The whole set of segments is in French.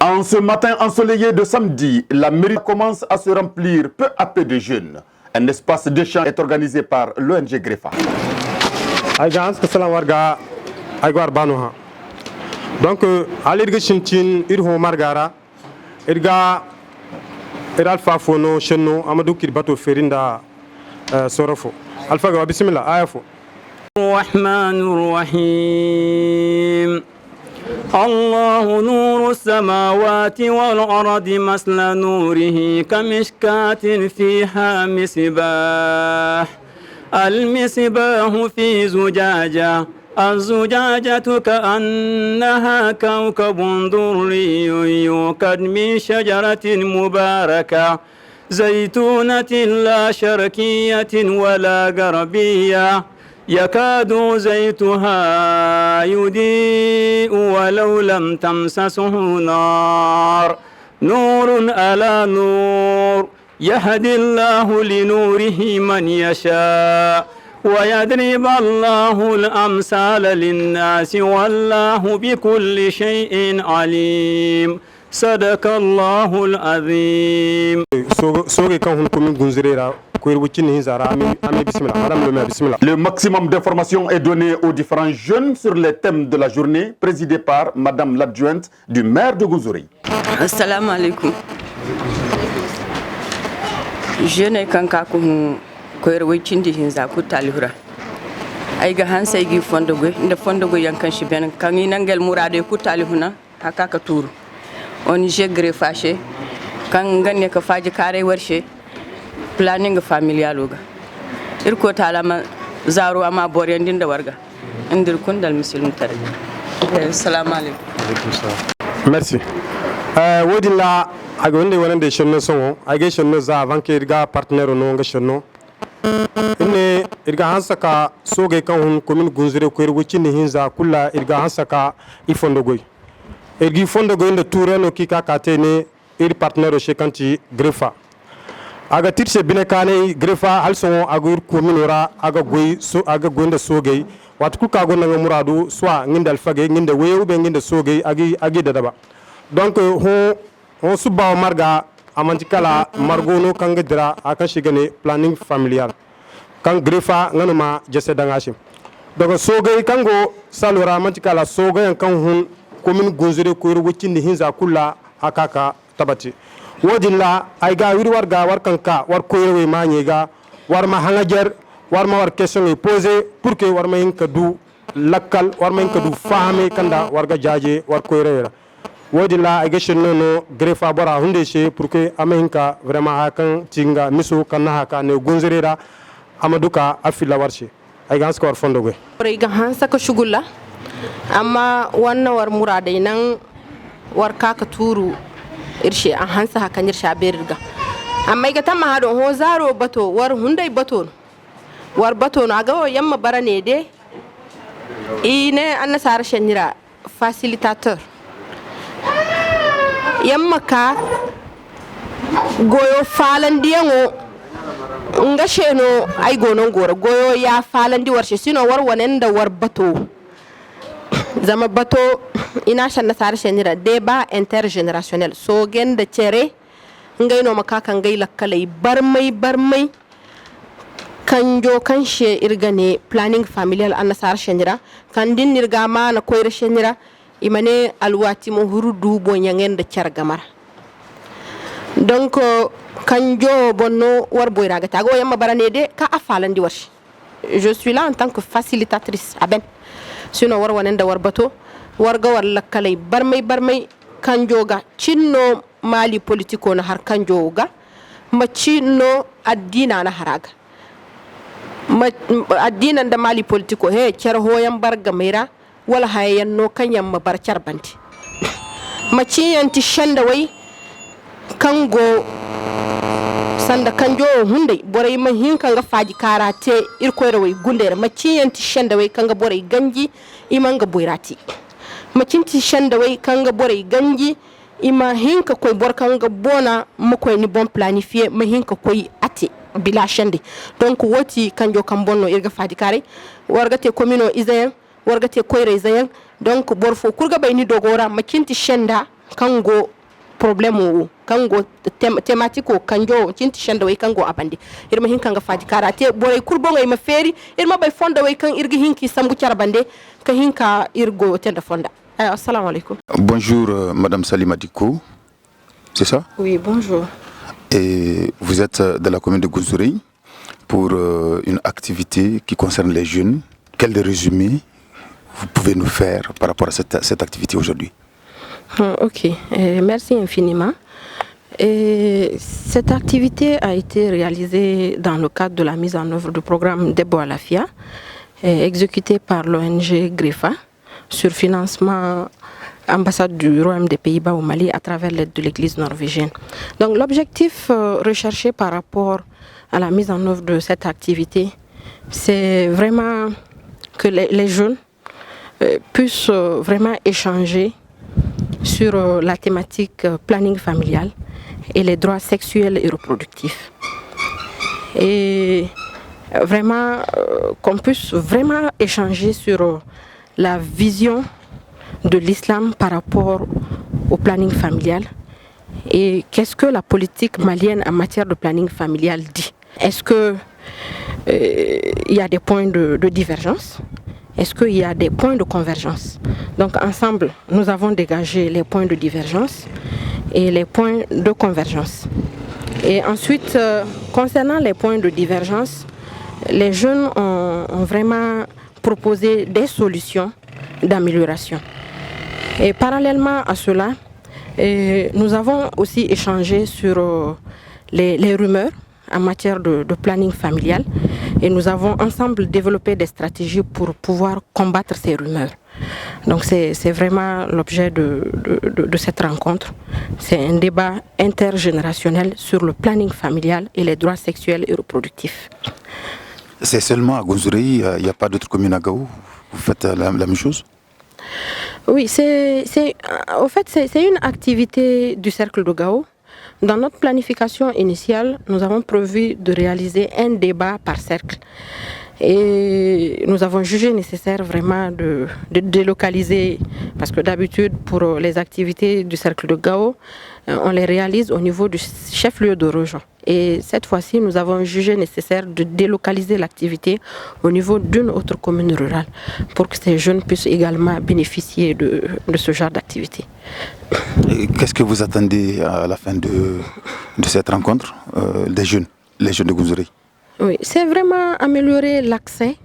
En ce matin ensoleillé de samedi, la mairie commence à se remplir peu à peu de jeunes. Un espace d'échange est organisé par l'ONG Grefa. Donc, à l'irgation, Irho Margara, Irga Alpha Fono, Cheno, Amadou Kirbato Ferinda Sorofo. Alpha Bismillah, Ayafo. الرحمن الرحيم الله نور السماوات والأرض مثل نوره كمشكاة فيها مصباح المصباح في زجاجة الزجاجة كأنها كوكب دري يوقد من شجرة مباركة زيتونة لا شرقية ولا غربية يكاد زيتها يضيء ولو لم تمسسه نار نور على نور يهدي الله لنوره من يشاء ويضرب الله الأمثال للناس والله بكل شيء عليم صدق الله العظيم. Le maximum d'informations est donné aux différents jeunes sur les thèmes de la journée, présidé par Madame l'adjointe du maire de Gounzouri. Assalamu alaikum. Je ne kanka ku koyar wicin di hinza ku talihura. Ai ga hansa igi fondogo inda fondogo yankan shi ben kan inangel murade ku talihuna haka ka turu. On je greffaché kan ganne ka faji kare warshe planning familial ga irko talama zaro ama borendin da warga indir kundal muslim tare. Assalamu alaikum. Merci. Wodilla agonde wonande shonno songo age shonno za avant que irga partenaire no nga shonno inne irga hansaka soge kan hun commune Gounzouri ko irgo cinni hinza kulla irga hansaka ifondo goy irgi fondo goy nda toureno kika katene ir partenaire chez kanti Grefa aga tirse bine kane Grefa halson agur commune ora aga goy so aga gonda soge wat ku ka gonna muradu soit ngindal fage nginde weyu be nginde soge agi dadaba donc on suba marga amantikala margono kanga dira aka shigane planning familial kan Grefa nganuma jesse dangashim donc soge kango salora amantikala soge kan hun commune Gounzouri ko ruwucindi hinza kula akaka tabati wodilla ay ga wir warga war kanka war koyrewe mañega war ma hangajer war ma war question e poser pour que war ma hinka du lakkal war ma hinka du fahame kanda warga jaaje war koyrewe wodilla ay gestion no Grefa bora hunde che pour que amahinka vraiment hakan tinga miso kanna haka ne Gounzouri ra amaduka afilla warche ay gans ko war fondo go re ga hansa ko shugulla amma wannan war muradai nan war kaka turu irshe an hansa hakan irsha berga amma ga tamma hado ho zaro bato war hundai bato war bato na ga yamma barane de ine an nasara shanira facilitateur yamma ka goyo falandiyango nga sheno ay gonon gora goyo ya falandi warshe sino war wanen da war bato zama bato ina shan nasara shanira débat intergénérationnel so genda cere ngay no makaka ngay lakkalay barmay kanjo kanshe irgane planning familial an nasara shanira kan din nirga ma na koyre shanira imane alwati mo hurudu bo nyangenda cergamar donc kanjo bonno war boyraga tago yamma barane de ka afalandi warshi je suis là en tant que facilitatrice aben sino war wanenda war bato warga war lakkalay barmay kanjo ga cinno mali politiko na har kanjo ga ma cinno addina na haraga ma addina da mali politiko he cer hoyan barga meira wala hayan no kanyam ma barcar banti ma ciyanti shanda way kango sanda kanjo hunde boray ma hinka nga faji karate irkoyre way gundere ma ciyanti shanda way kanga boray ganji imanga boyrati ma cinti shanda way kanga boray ganji ima hinka koy bor kanga bona ma koy ni bon planifier ma hinka koy ati bila shande donc woti kanjo kam bonno irga faji kare wargate commune izayen wargate koyre izayen donc bor fo kurga bayni dogora ma cinti shanda kango problème o kango thématique o kanjo cinti shanda way kango abande irma hin kanga fati karate boray kurbo ngay ma feri irma bay fonda way kan irgi hinki sambu bande ka hinka irgo tenda fonda. Assalamu alaikum. Bonjour Madame Salima Diko, c'est ça? Oui, bonjour. Et vous êtes de la commune de Gounzourey pour une activité qui concerne les jeunes. Quel résumé vous pouvez nous faire par rapport à cette activité aujourd'hui? Ok, merci infiniment. Et cette activité a été réalisée dans le cadre de la mise en œuvre du programme Debo Alafia, exécuté par l'ONG GREFA sur financement ambassade du Royaume des Pays-Bas au Mali à travers l'aide de l'Église norvégienne. Donc l'objectif recherché par rapport à la mise en œuvre de cette activité, c'est vraiment que les jeunes puissent vraiment échanger sur la thématique planning familial et les droits sexuels et reproductifs. Et vraiment qu'on puisse vraiment échanger sur la vision de l'islam par rapport au planning familial et qu'est-ce que la politique malienne en matière de planning familial dit. Est-ce qu'il y a des points de divergence? Est-ce qu'il y a des points de convergence? Donc ensemble, nous avons dégagé les points de divergence et les points de convergence. Et ensuite, concernant les points de divergence, les jeunes ont vraiment proposé des solutions d'amélioration. Et parallèlement à cela, nous avons aussi échangé sur les rumeurs en matière de planning familial et nous avons ensemble développé des stratégies pour pouvoir combattre ces rumeurs. Donc c'est vraiment l'objet de cette rencontre. C'est un débat intergénérationnel sur le planning familial et les droits sexuels et reproductifs. C'est seulement à Gounzourey, il n'y a pas d'autres communes à Gao? Vous faites la même chose? Oui, c'est une activité du Cercle de Gao. Dans notre planification initiale, nous avons prévu de réaliser un débat par cercle. Et nous avons jugé nécessaire vraiment de délocaliser, parce que d'habitude, pour les activités du Cercle de Gao, on les réalise au niveau du chef-lieu de région. Et cette fois-ci, nous avons jugé nécessaire de délocaliser l'activité au niveau d'une autre commune rurale pour que ces jeunes puissent également bénéficier de ce genre d'activité. Qu'est-ce que vous attendez à la fin de cette rencontre les jeunes de Gounzourey? Oui, c'est vraiment améliorer l'accès.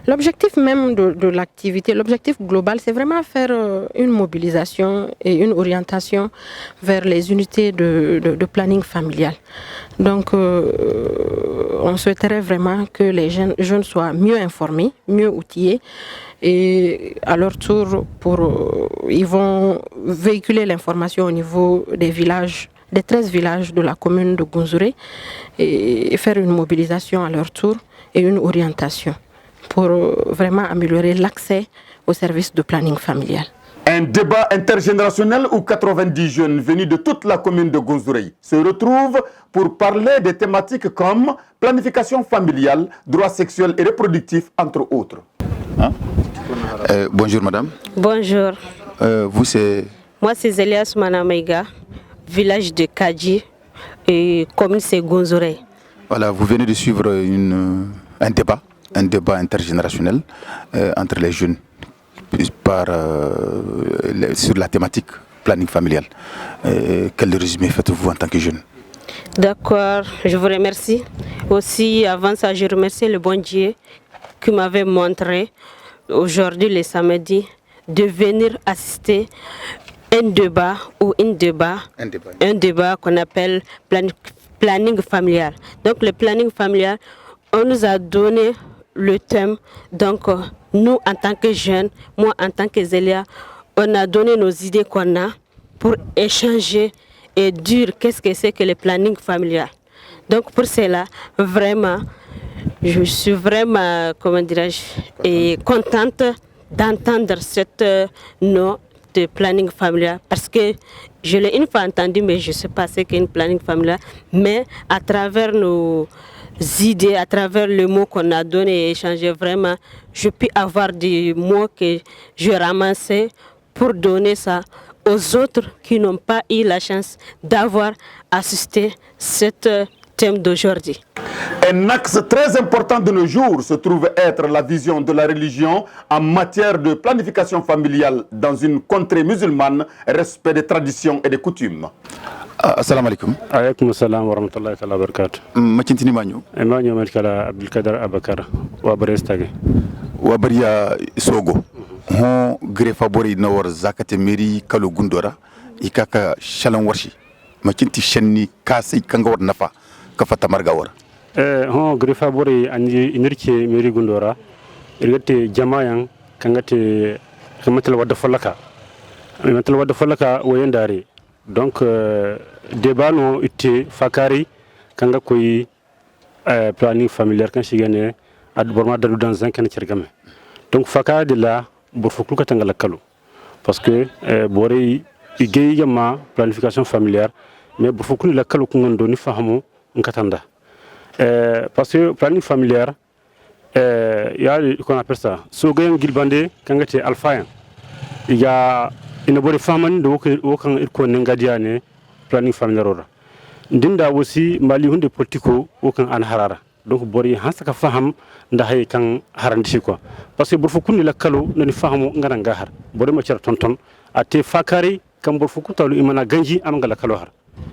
L'objectif même de l'activité, l'objectif global, c'est vraiment faire une mobilisation et une orientation vers les unités de planning familial. Donc, on souhaiterait vraiment que les jeunes soient mieux informés, mieux outillés. Et à leur tour, ils vont véhiculer l'information au niveau des villages, des 13 villages de la commune de Gounzourey et faire une mobilisation à leur tour et une orientation pour vraiment améliorer l'accès aux services de planning familial. Un débat intergénérationnel où 90 jeunes venus de toute la commune de Gounzourey se retrouvent pour parler des thématiques comme planification familiale, droits sexuels et reproductifs, entre autres. Bonjour madame. Bonjour. Vous c'est... Moi c'est Zélia Soumana Maïga, village de Kadji et commune c'est Gounzourey. Voilà, vous venez de suivre un débat intergénérationnel entre les jeunes sur la thématique planning familial. Quel résumé faites-vous en tant que jeune? D'accord, je vous remercie. Aussi, avant ça, je remercie le bon Dieu qui m'avait montré aujourd'hui, le samedi, de venir assister un débat qu'on appelle planning familial. Donc le planning familial, on nous a donné le thème. Donc nous en tant que jeunes, moi en tant que Zélia, on a donné nos idées qu'on a pour échanger et dire qu'est-ce que c'est que le planning familial. Donc pour cela, vraiment, je suis vraiment, comment dirais-je, contente d'entendre cette nom de planning familial parce que je l'ai une fois entendu, mais je ne sais pas ce qu'est une planning familial. Mais à travers nos idées, à travers les mots qu'on a donnés et échangés, vraiment, je peux avoir des mots que je ramassais pour donner ça aux autres qui n'ont pas eu la chance d'avoir assisté cet thème d'aujourd'hui. Un axe très important de nos jours se trouve être la vision de la religion en matière de planification familiale dans une contrée musulmane, respect des traditions et des coutumes. Assalamu alaikum. Alaykum assalam wa rahmatullahi wa barakatuh. Macintini manyo. Manyo malkala Abdulkader Abakar wa Barestage. Wa bariya sogo. Ho grefa bori nawar zakate meri kalu gundora ikaka shalan warshi. Macinti shenni kasai kanga war nafa kafata marga war. Ho grefa bori andi inirke meri gundora irgate jama'yan kangate kamatal wadda falaka. Matal wadda falaka wayandare. Donc débat no itte fakari kanga koy planning familial kan shigane ad borma dalu dans un kan cergame. Donc fakari de là pour fuklu katanga lakalo parce que boré igey yama planification familiale mais pour fuklu lakalo ko ngondo ni fahamu nkatanda parce que planning familial ya qu'on appelle ça so gayen gilbande kanga te alpha il y a ina bori famani do wokan irko ngadiane planning familial ora ndinda aussi mali hunde politico wokan an harara donc bori hansaka faham nda hay kan harandi quoi parce que burfu kunni la kalo nani fahamu ngana ngahar bori ma cer tonton ate fakari kam burfu kutalu imana ganji am ngala kalo har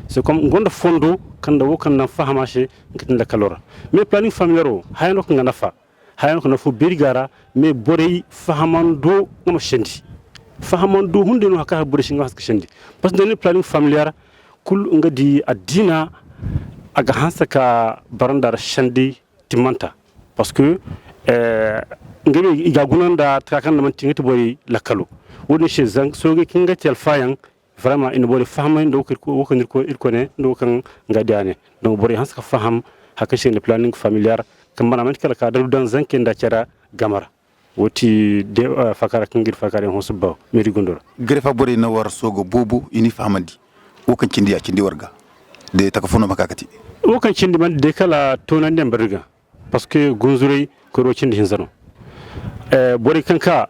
c'est comme gonda fondo kan da wokan na fahamache ngitin la kalora mais planning familial o hayno ko ngana fa hayno ko na fu berigara mais bori fahamando ngam shendi fahamando hunde no hakka buri shinga haska shendi parce que dans le planning familial kul ngadi adina aga hansaka barandar shendi timanta parce que ngebe iga gunanda trakan man tingati boy lakalo woni chez zang soge kinga tel fayan vraiment ina bori fahama ndo ko ne ndo kan ngadiane donc bori hansaka faham hakka shendi planning familial kam man kala ka dalu dans un kenda tiara gamara woti de fakara kingir fakara hosba meri gondora Grefa bori na war sogo bobu ini fahamandi wokan cindi warga de takafono makakati wokan cindi man de kala tonan dem barga parce que gonzurey ko ro cindi hinzano bori kanka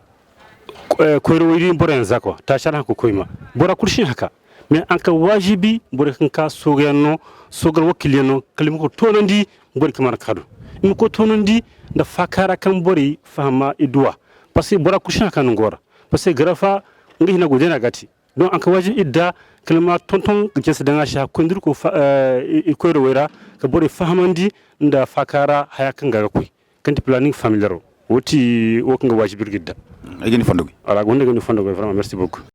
ko ro wiri boren zako ta shara ko koyma bora kurshin haka mais anka wajibi bori kanka sogano sogal wakileno kalim ko tonandi bori kamar kadu in ko tonandi da fakara kan bori fahama idwa parce que bora kurshin haka ngora parce que grafa ngi na godena gati donc anka wajibi idda kalma tonton gese danga sha kondir ko ko wera ka bori fahamandi nda fakara haya kan ga koy kanti planning familial woti wokan ga wajibi gidda ay gani fondogi ala gonde gani fondogi vraiment merci beaucoup